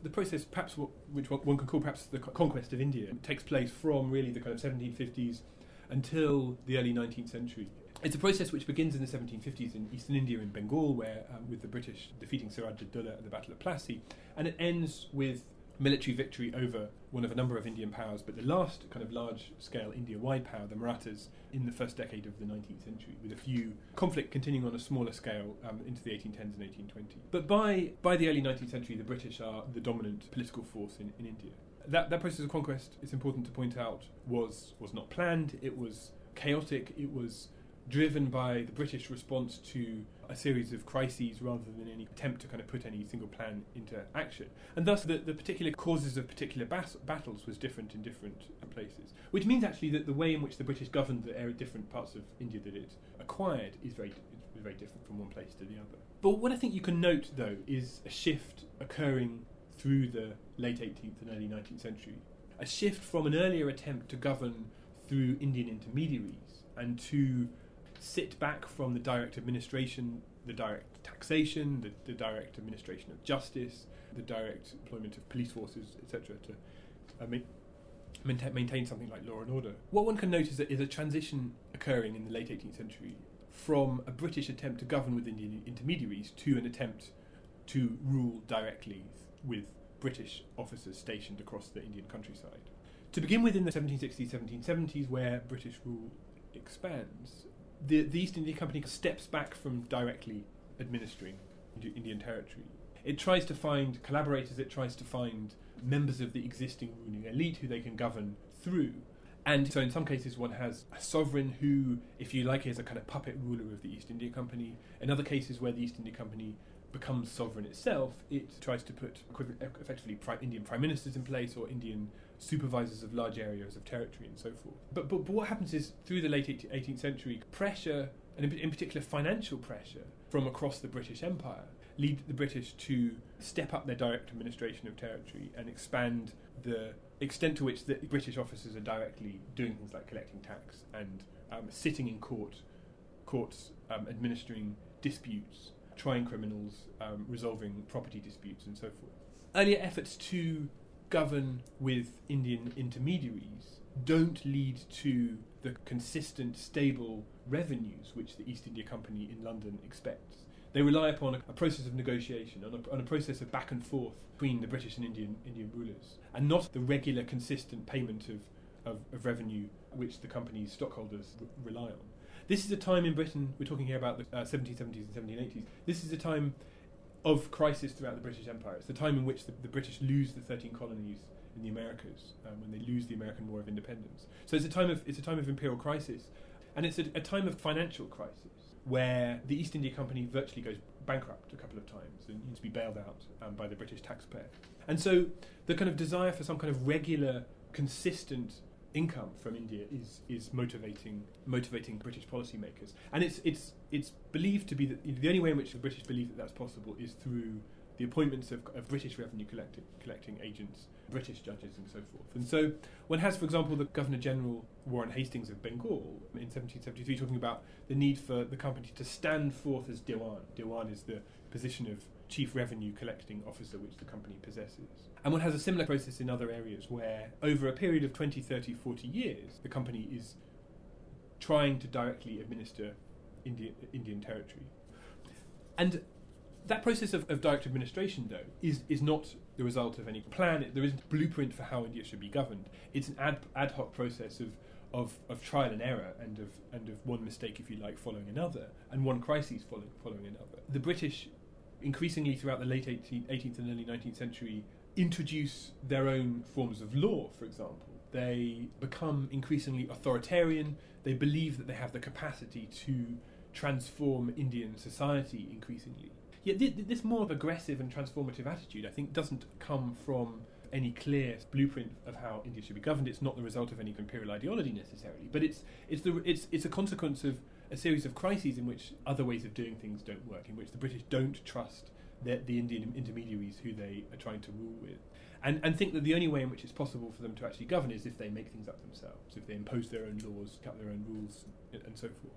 the process, perhaps which one can call perhaps the conquest of India, takes place from really the kind of 1750s until the early 19th century. It's a process which begins in the 1750s in eastern India, in Bengal, where with the British defeating Siraj ad-Dawla at the Battle of Plassey, and it ends with military victory over one of a number of Indian powers, but the last kind of large-scale India-wide power, the Marathas, in the first decade of the 19th century, with a few conflict continuing on a smaller scale into the 1810s and 1820s. But by the early 19th century, the British are the dominant political force in India. That process of conquest, it's important to point out, was not planned. It was chaotic. It was driven by the British response to a series of crises rather than any attempt to kind of put any single plan into action. And thus the particular causes of particular battles was different in different places, which means actually that the way in which the British governed the different parts of India that it acquired is very different from one place to the other. But what I think you can note, though, is a shift occurring through the late 18th and early 19th century, a shift from an earlier attempt to govern through Indian intermediaries and to sit back from the direct administration, the direct taxation, the direct administration of justice, the direct employment of police forces, etc., to maintain something like law and order. What one can notice is a transition occurring in the late 18th century from a British attempt to govern with Indian intermediaries to an attempt to rule directly with British officers stationed across the Indian countryside. To begin with, in the 1760s, 1770s, where British rule expands, the East India Company steps back from directly administering Indian territory. It tries to find collaborators, it tries to find members of the existing ruling elite who they can govern through. And so in some cases one has a sovereign who, if you like, is a kind of puppet ruler of the East India Company. In other cases where the East India Company becomes sovereign itself, it tries to put effectively Indian prime ministers in place or Indian supervisors of large areas of territory and so forth. But what happens is, through the late 18th century, pressure, and in particular financial pressure, from across the British Empire, lead the British to step up their direct administration of territory and expand the extent to which the British officers are directly doing things like collecting tax and sitting in courts administering disputes, trying criminals, resolving property disputes and so forth. Earlier efforts to govern with Indian intermediaries don't lead to the consistent, stable revenues which the East India Company in London expects. They rely upon a process of negotiation, on a process of back and forth between the British and Indian rulers, and not the regular, consistent payment of revenue which the company's stockholders rely on. This is a time in Britain, we're talking here about the 1770s and 1780s, this is a time of crisis throughout the British Empire. It's the time in which the British lose the 13 colonies in the Americas, when they lose the American War of Independence. So it's a time of imperial crisis, and it's a time of financial crisis where the East India Company virtually goes bankrupt a couple of times and needs to be bailed out by the British taxpayer. And so the kind of desire for some kind of regular, consistent income from India is motivating British policymakers, and it's believed to be that the only way in which the British believe that that's possible is through the appointments of British revenue collecting agents, British judges, and so forth. And so one has, for example, the Governor General Warren Hastings of Bengal in 1773 talking about the need for the company to stand forth as Dewan. Dewan is the position of chief revenue collecting officer which the company possesses. And one has a similar process in other areas where over a period of 20, 30, 40 years the company is trying to directly administer Indian territory. And that process of direct administration, though, is not the result of any plan. There isn't a blueprint for how India should be governed. It's an ad hoc process of trial and error and of one mistake, if you like, following another, and one crisis following another. The British, increasingly throughout the late 18th and early 19th century, introduce their own forms of law, for example. They become increasingly authoritarian. They believe that they have the capacity to transform Indian society increasingly. Yet this more aggressive and transformative attitude, I think, doesn't come from any clear blueprint of how India should be governed. It's not the result of any imperial ideology necessarily, but it's a consequence of a series of crises in which other ways of doing things don't work, in which the British don't trust the Indian intermediaries who they are trying to rule with, and think that the only way in which it's possible for them to actually govern is if they make things up themselves, if they impose their own laws, cut their own rules, and so forth.